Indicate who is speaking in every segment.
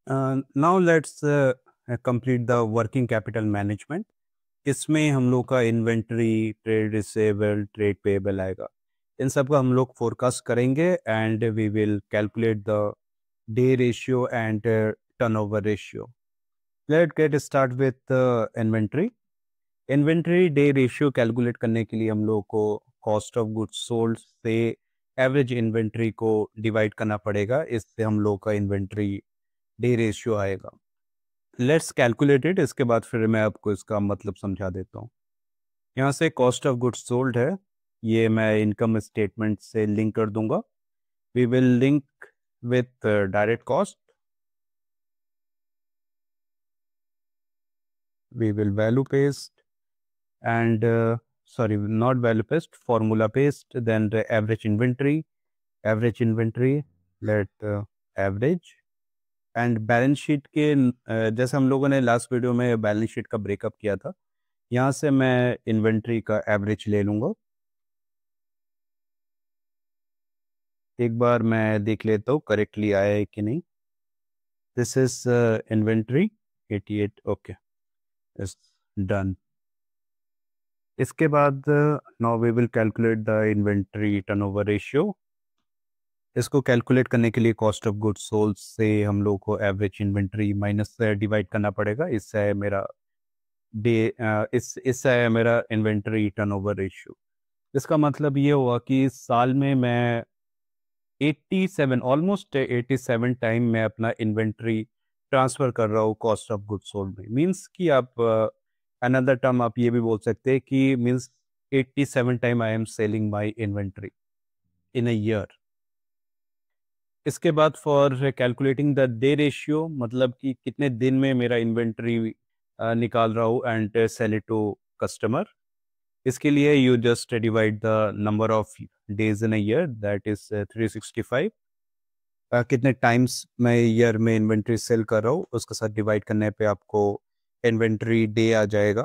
Speaker 1: Now let's complete the working capital management. इसमें हम लोग का inventory, trade receivable, trade payable आएगा। इन सब का हम लोग फोरकास्ट करेंगे and we will calculate the day ratio and turnover ratio. Let get start with inventory. Inventory day ratio calculate करने के लिए हम लोग को कॉस्ट ऑफ गुड्स सोल्ड से एवरेज इन्वेंट्री को डिवाइड करना पड़ेगा। इससे हम लोग का इन्वेंट्री डे रेशियो आएगा। Let's calculate it. इसके बाद फिर मैं आपको इसका मतलब समझा देता हूँ। यहाँ से कॉस्ट ऑफ गुड्स सोल्ड है, ये मैं इनकम स्टेटमेंट से लिंक कर दूंगा। We will link with direct cost. We will value paste and sorry, not value paste, formula paste, then the average inventory, let average and balance sheet के जैसे हम लोगों ने लास्ट वीडियो में balance sheet का breakup किया था, यहाँ से मैं इन्वेंट्री का एवरेज ले लूँगा। एक बार मैं देख लेता हूँ करेक्टली आया है कि नहीं। This is inventory 88, okay, it's done. इसके बाद now we will calculate the inventory turnover ratio. इसको कैलकुलेट करने के लिए कॉस्ट ऑफ गुड्स सोल्ड से हम लोग को एवरेज इन्वेंट्री माइनस से डिवाइड करना पड़ेगा। इससे है मेरा इससे है मेरा इन्वेंट्री टर्नओवर रेशियो। इसका मतलब ये हुआ कि साल में मैं 87 ऑलमोस्ट 87 टाइम मैं अपना इन्वेंट्री ट्रांसफर कर रहा हूँ कॉस्ट ऑफ गुड्स सोल्ड में। मीन्स कि आप अनदर टर्म आप ये भी बोल सकते हैं कि means 87 time I am selling my inventory in a year. इसके बाद for calculating the day ratio, मतलब कि कितने दिन में मेरा इन्वेंट्री निकाल रहा हूँ and sell it to customer. इसके लिए you just divide the number of days in a year, that is 365। कितने टाइम्स मैं ईयर में इन्वेंट्री सेल कर रहा हूँ उसके साथ डिवाइड करने पे आपको इन्वेंट्री डे आ जाएगा।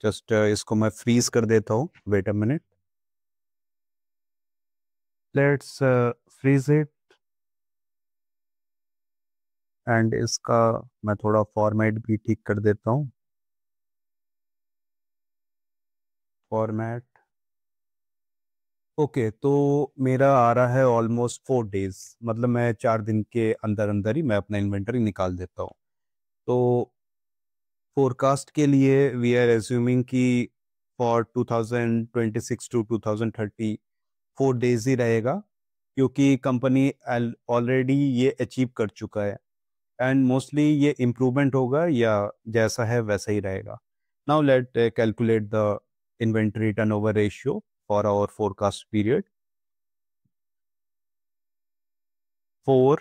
Speaker 1: जस्ट इसको मैं फ्रीज कर देता हूँ, wait a minute, let's freeze it. And इसका मैं थोड़ा फॉर्मेट भी ठीक कर देता हूँ। फॉर्मेट ओके, तो मेरा आ रहा है ऑलमोस्ट 4 डेज, मतलब मैं 4 दिन के अंदर अंदर ही मैं अपना इन्वेंटरी निकाल देता हूँ। तो फोरकास्ट के लिए वी आर एज्यूमिंग कि फॉर 2026 टू 2030 4 डेज ही रहेगा, क्योंकि कंपनी ऑलरेडी ये अचीव कर चुका है एंड मोस्टली ये इम्प्रूवमेंट होगा या जैसा है वैसा ही रहेगा। Now let calculate the inventory turnover ratio for our forecast period. 4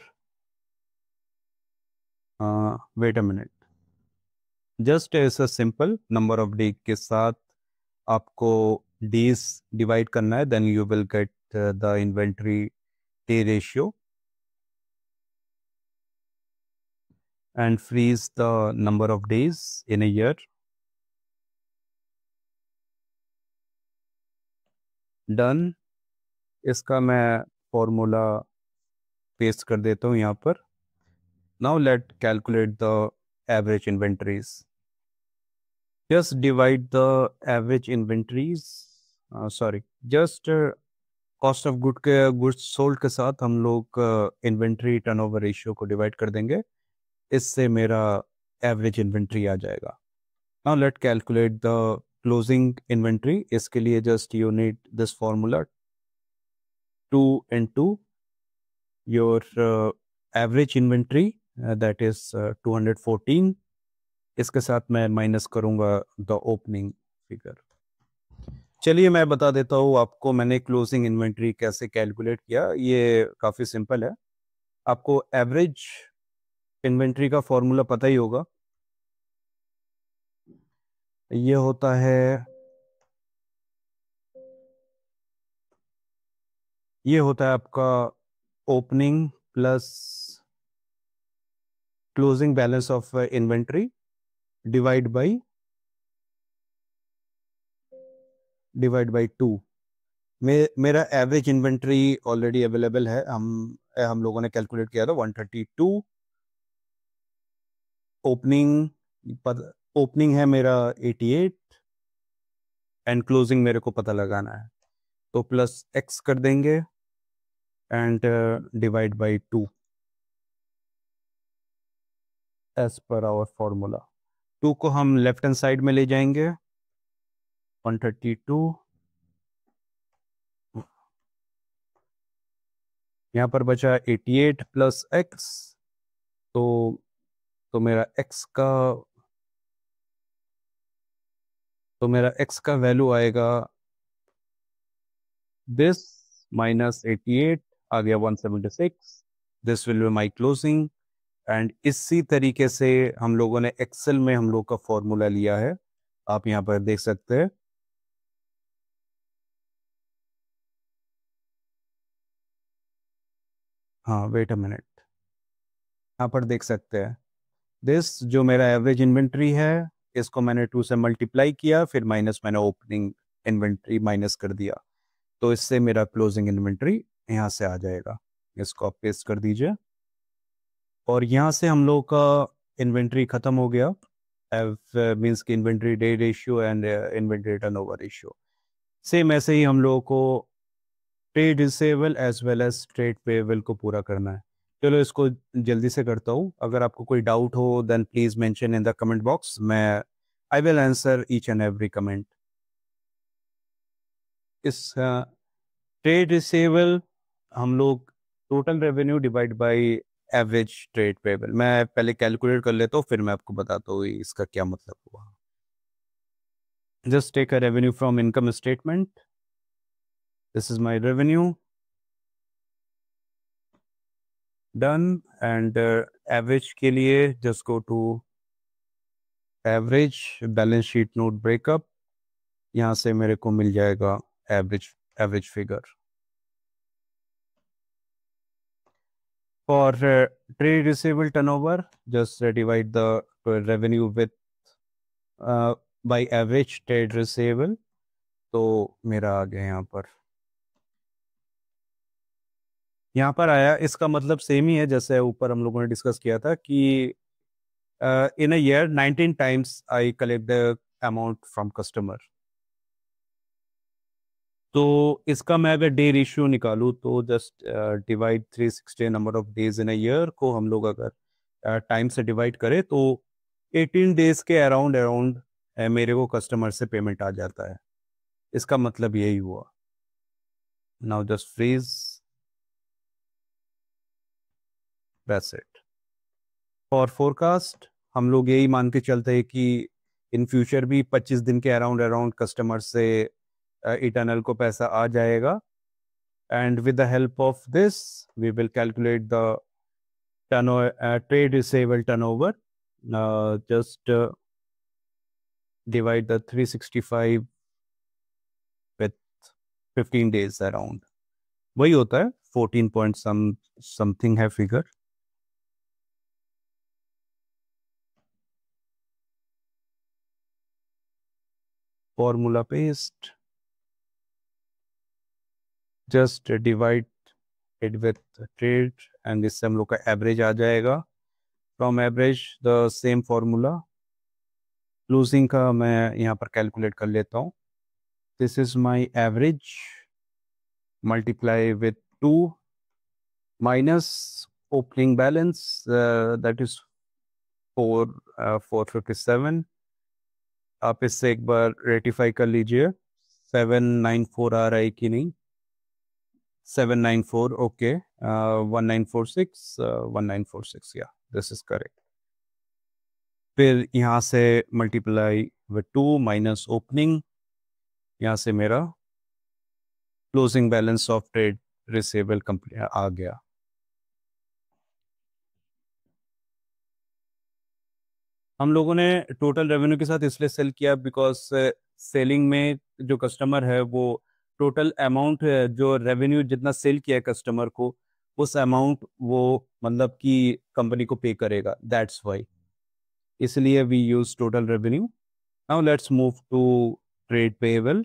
Speaker 1: wait a minute, just as a simple number of day के साथ आपको डेज डिवाइड करना है, then you will get the inventory day ratio and freeze the number of days in a year. Done। इसका मैं formula paste कर देता हूँ यहाँ पर। Now let calculate the average inventories. Just divide the average inventories, sorry, just cost of goods sold के साथ हम लोग इन्वेंट्री टर्नओवर रेशियो को डिवाइड कर देंगे। इससे मेरा एवरेज इन्वेंट्री आ जाएगा। Now let calculate the closing inventory. इसके लिए just you need this formula 2 into your average inventory, that is 214। इसके साथ मैं माइनस करूंगा द ओपनिंग फिगर। चलिए मैं बता देता हूँ आपको मैंने क्लोजिंग इन्वेंट्री कैसे कैलकुलेट किया। ये काफ़ी सिंपल है। आपको एवरेज इन्वेंट्री का फॉर्मूला पता ही होगा। ये होता है आपका opening plus closing balance of inventory divide by 2। मेरा एवरेज इन्वेंट्री ऑलरेडी अवेलेबल है। हम लोगों ने कैलकुलेट किया था 132 ओपनिंग है मेरा 88 एंड क्लोजिंग मेरे को पता लगाना है, तो प्लस x कर देंगे एंड डिवाइड बाई 2 एज पर आवर फॉर्मूला। 2 को हम लेफ्ट हैंड साइड में ले जाएंगे, 132 यहाँ पर बचा 88 प्लस x, तो मेरा x का वैल्यू आएगा दिस माइनस 88 आ गया 176, this will be my closing. And इसी तरीके से हम लोगों ने एक्सेल में हम लोग का फॉर्मूला लिया है, आप यहाँ पर देख सकते हैं। हाँ वेट अ मिनट, यहाँ पर देख सकते हैं दिस जो मेरा एवरेज इन्वेंट्री है, इसको मैंने 2 से मल्टीप्लाई किया, फिर माइनस मैंने ओपनिंग इन्वेंट्री माइनस कर दिया, तो इससे मेरा क्लोजिंग इन्वेंट्री यहाँ से आ जाएगा। इसको आप पेस्ट कर दीजिए और यहाँ से हम लोग का इन्वेंट्री खत्म हो गया। मीन्स की inventory day ratio and inventory turnover ratio. Same ऐसे ही हम लोगों को trade receivable as well as trade payable को पूरा करना है। चलो इसको जल्दी से करता हूँ, अगर आपको कोई डाउट हो then please mention in the comment box, मैं I will answer each and every comment. इस ट्रेड रिसीवेबल हम लोग total revenue divide by average trade payable, मैं पहले कैलकुलेट कर लेता हूँ फिर मैं आपको बताता हूँ इसका क्या मतलब हुआ। Just take a revenue from income statement, this is my revenue done. And average के लिए just go to average balance sheet note breakup, यहाँ से मेरे को मिल जाएगा average figure for trade receivable turnover. Just divide the revenue with by average trade receivable, तो मेरा आ गया यहाँ पर आया। इसका मतलब सेम ही है जैसे ऊपर हम लोगों ने डिस्कस किया था कि in a year 19 times I collect the amount from customer. तो इसका मैं अगर डे रेशियो निकालूँ तो just divide 360 number of days in a year को हम लोग अगर टाइम से डिवाइड करें तो 18 डेज के अराउंड मेरे को कस्टमर से पेमेंट आ जाता है। इसका मतलब यही हुआ। Now just freeze, that's it. For forecast हम लोग यही मान के चलते हैं कि इन फ्यूचर भी 25 दिन के अराउंड कस्टमर से इटर्नल को पैसा आ जाएगा। And with the help of this, we will calculate the trade receivable turnover. Just divide the 365 with 15 days around. वही होता है 14 point something है figure. Formula paste, just divide it with trade and इससे हम लोग का एवरेज आ जाएगा। From average the same formula, closing का मैं यहाँ पर कैलकुलेट कर लेता हूँ। This is my average multiply with 2 minus opening balance that is 457। आप इससे एक बार रेटिफाई कर लीजिए 794 आ रहा है कि नहीं। 794 ओके, 1946 1946 या दिस इज करेक्ट। फिर यहाँ से मल्टीप्लाई विथ 2 माइनस ओपनिंग, यहाँ से मेरा closing balance of trade receivable complete आ गया। हम लोगों ने टोटल रेवेन्यू के साथ इसलिए सेल किया बिकॉज सेलिंग में जो कस्टमर है वो टोटल अमाउंट जो रेवेन्यू जितना सेल किया है कस्टमर को उस अमाउंट वो मतलब कि कंपनी को पे करेगा, दैट्स वाई, इसलिए we use total revenue. Now let's move to trade payable.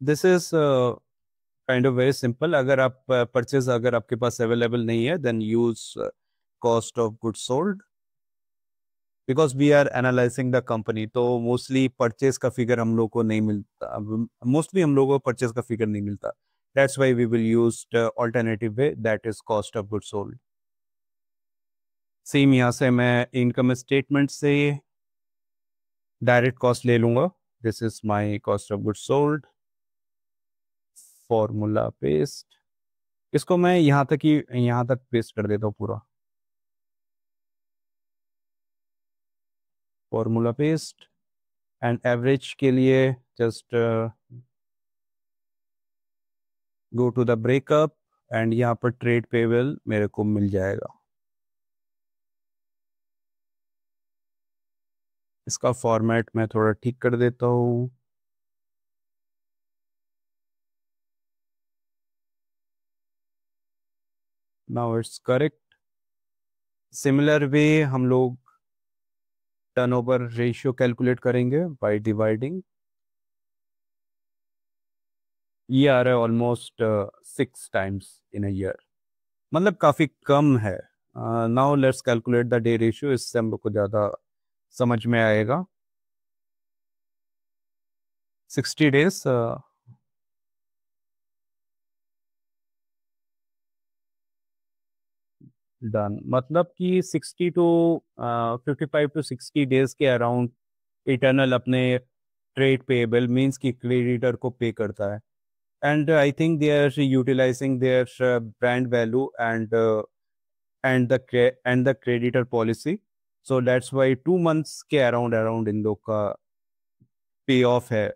Speaker 1: This is kind of very simple. अगर आप परचेज अगर आपके पास अवेलेबल नहीं है then use cost of goods sold. Because we are analysing the company, तो mostly purchase का figure हम लोग को नहीं मिलता, मोस्टली हम लोग को परचेज का फिगर नहीं मिलता. That's why we will use alternative way, that is cost of good sold. Same यहाँ से मैं इनकम स्टेटमेंट से डायरेक्ट कॉस्ट ले लूंगा. This is my cost of good sold. Formula paste. इसको मैं यहाँ तक ही, यहाँ तक पेस्ट कर देता हूँ पूरा. फॉर्मूला पेस्ट एंड एवरेज के लिए just go to the breakup and यहाँ पर ट्रेड पेबल मेरे को मिल जाएगा. इसका फॉर्मेट मैं थोड़ा ठीक कर देता हूँ. Now it's correct. Similar way हम लोग टर्नओवर रेशियो कैलकुलेट करेंगे बाय डिवाइडिंग. ये आ रहा है almost 6 times in a year, मतलब काफ़ी कम है. Now let's calculate the day ratio, इससे हम लोग को ज़्यादा समझ में आएगा. 60 डेज. डन. मतलब कि 60 टू 55 टू 60 डेज के अराउंड इटर्नल अपने ट्रेड पेएबल मींस कि क्रेडिटर को पे करता है. And I think they are utilising their brand value and the creditor policy. So that's why 2 months के अराउंड अराउंड इन लोग का पे ऑफ है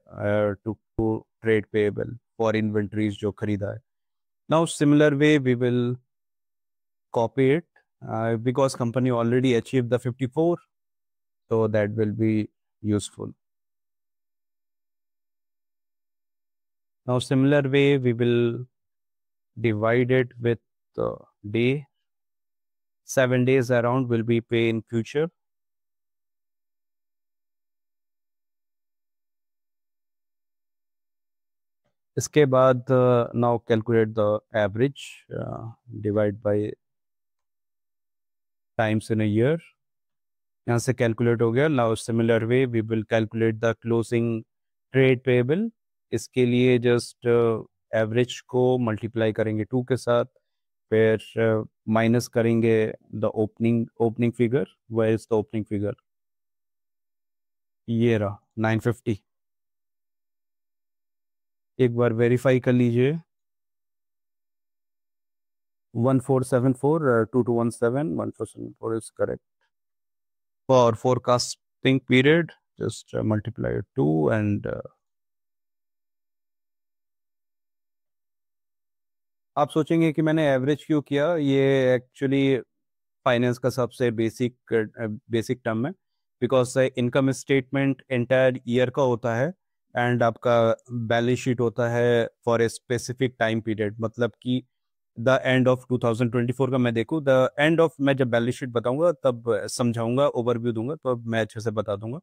Speaker 1: to trade payable for inventories जो खरीदा है. Now similar way we will copy it because company already achieved the 54, so that will be useful. Now similar way we will divide it with day. 7 days around will be pay in future. इसके बाद now calculate the average, divide by times in a year. यहाँ से calculate हो गया. Now similar way we will calculate the closing trade payable. इसके लिए just average को multiply करेंगे 2 के साथ, फिर माइनस करेंगे the opening figure. Where is the opening figure? ये रहा 950. एक बार वेरीफाई कर लीजिए. 1474 2217 1474 is correct. For forecasting period, just multiply it 2 and आप सोचेंगे कि मैंने एवरेज क्यों किया. ये एक्चुअली फाइनेंस का सबसे बेसिक टर्म है. Because income statement entire year का होता है एंड आपका बैलेंस शीट होता है for a specific time period. मतलब कि द एंड ऑफ 2024 का मैं देखूँ, द एंड ऑफ, मैं जब बैलेंस शीट बताऊंगा तब समझाऊंगा, ओवरव्यू दूंगा तो अब मैं अच्छे से बता दूंगा.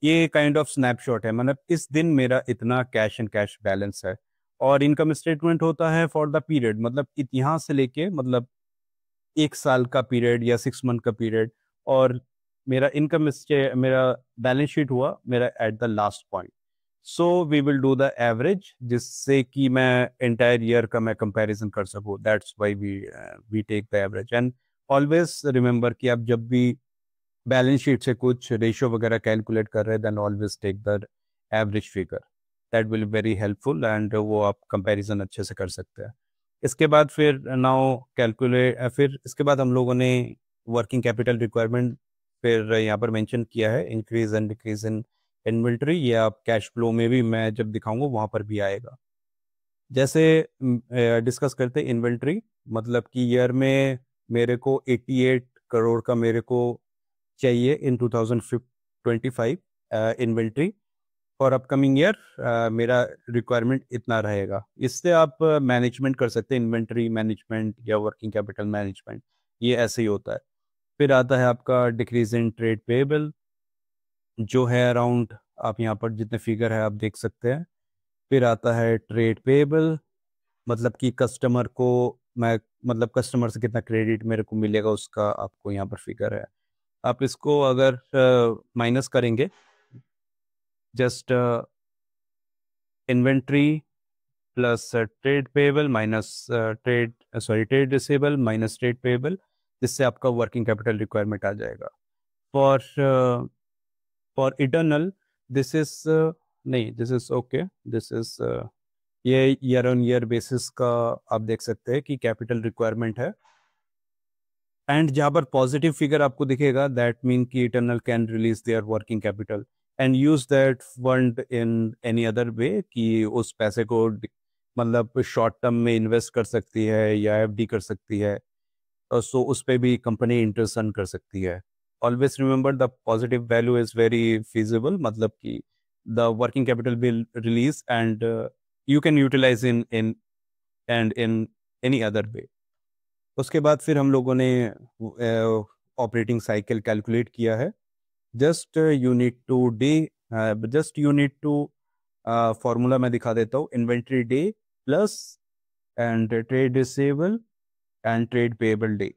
Speaker 1: ये काइंड ऑफ स्नैपशॉट है, मतलब इस दिन मेरा इतना कैश एंड कैश बैलेंस है. और इनकम स्टेटमेंट होता है फॉर द पीरियड, मतलब यहाँ से लेके मतलब 1 साल का पीरियड या 6 मंथ का पीरियड. और मेरा बैलेंस शीट हुआ मेरा at the last point. So we will do the average, जिससे कि मैं एंटायर ईयर का मैं कंपैरिजन कर सकूँ. That's why we take the average. And always remember कि आप जब भी बैलेंस शीट से कुछ रेशियो वगैरह कैलकुलेट कर रहे हैं, then always take the average figure. That will very helpful and वो आप कंपैरिजन अच्छे से कर सकते हैं. इसके बाद फिर नाउ कैलकुलेट, फिर इसके बाद हम लोगों ने वर्किंग कैपिटल रिक्वायरमेंट फिर यहाँ पर मेंशन किया है, increase and decrease in inventory. ये आप कैश फ्लो में भी मैं जब दिखाऊंगा वहाँ पर भी आएगा. जैसे डिस्कस करते इन्वेंट्री, मतलब कि ईयर में मेरे को 88 करोड़ का मेरे को चाहिए इन 2025 इन्वेंट्री. फॉर अपकमिंग ईयर मेरा रिक्वायरमेंट इतना रहेगा. इससे आप मैनेजमेंट कर सकते हैं, इन्वेंट्री मैनेजमेंट या वर्किंग कैपिटल मैनेजमेंट, ये ऐसे ही होता है. फिर आता है आपका डिक्रीज इन ट्रेड पेएबल, जो है अराउंड, आप यहाँ पर जितने फिगर है आप देख सकते हैं. फिर आता है ट्रेड पेएबल, मतलब कि कस्टमर को मैं, मतलब कस्टमर से कितना क्रेडिट मेरे को मिलेगा उसका आपको यहाँ पर फिगर है. आप इसको अगर माइनस करेंगे, just inventory plus trade payable minus trade receivable minus trade payable, जिससे आपका वर्किंग कैपिटल रिक्वायरमेंट आ जाएगा। For for eternal this is नहीं, this is okay, this is ये ईयर ऑन ईयर बेसिस का आप देख सकते हैं कि कैपिटल रिक्वायरमेंट है। एंड जहाँ पर पॉजिटिव फिगर आपको दिखेगा, दैट मीन कि eternal can release there working capital and use that fund in any other वे, कि उस पैसे को मतलब शॉर्ट टर्म में इन्वेस्ट कर सकती है या एफडी कर सकती है, सो उस पर भी कंपनी इंटरेस्ट अर्न कर सकती है। Always remember the positive value is very feasible, मतलब कि the working capital will release and you can utilise in any other way. उसके बाद फिर हम लोगों ने ऑपरेटिंग साइकिल कैलकुलेट किया है। Just you need to day just you need to formula मैं दिखा देता हूँ, inventory day plus and trade receivable and trade payable day.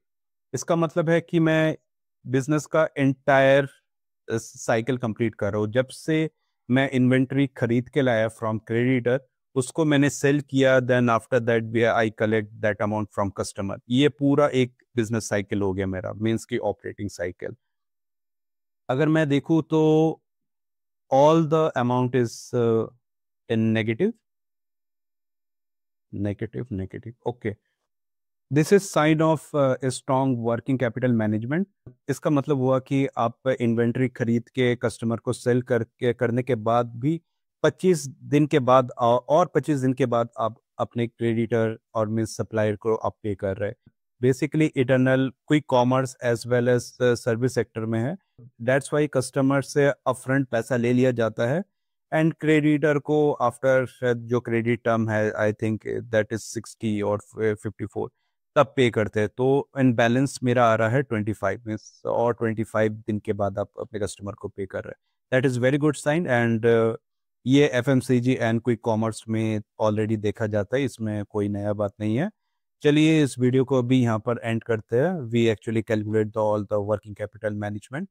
Speaker 1: इसका मतलब है कि मैं बिजनेस का एंटायर साइकिल कंप्लीट कर रहा हूँ। जब से मैं इन्वेंट्री खरीद के लाया फ्रॉम क्रेडिटर, उसको मैंने सेल किया, then after that I collect that amount from customer. ये पूरा एक बिजनेस साइकिल हो गया मेरा, मीन्स की ऑपरेटिंग साइकिल। अगर मैं देखूँ तो all the amount is in negative negative negative, okay. This is sine of strong working capital management. इसका मतलब हुआ कि आप इन्वेंट्री खरीद के कस्टमर को सेल करने के बाद भी 25 दिन के बाद और 25 दिन के बाद आप अपने क्रेडिटर और मीन्स सप्लायर को आप पे कर रहे हैं। Basically Eternal quick commerce as well as service sector में है। दैट्स वाई कस्टमर से अपफ्रंट पैसा ले लिया जाता है एंड क्रेडिटर को आफ्टर जो क्रेडिट टर्म है, आई थिंक दैट इज 60 और 54, तब पे करते हैं। तो इन बैलेंस मेरा आ रहा है 25 मीन्स, और 25 दिन के बाद आप अपने कस्टमर को पे कर रहे हैं। That is very good sign and ये एफएमसीजी एंड क्विक कॉमर्स में ऑलरेडी देखा जाता है, इसमें कोई नया बात नहीं है। चलिए इस वीडियो को अभी यहाँ पर एंड करते हैं। We actually calculate the all the working capital management,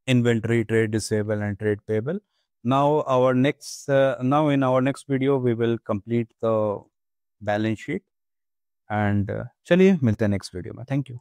Speaker 1: inventory, trade receivable and trade payable. Now in our next video we will complete the balance sheet and चलिए मिलते हैं नेक्स्ट वीडियो में। Thank you.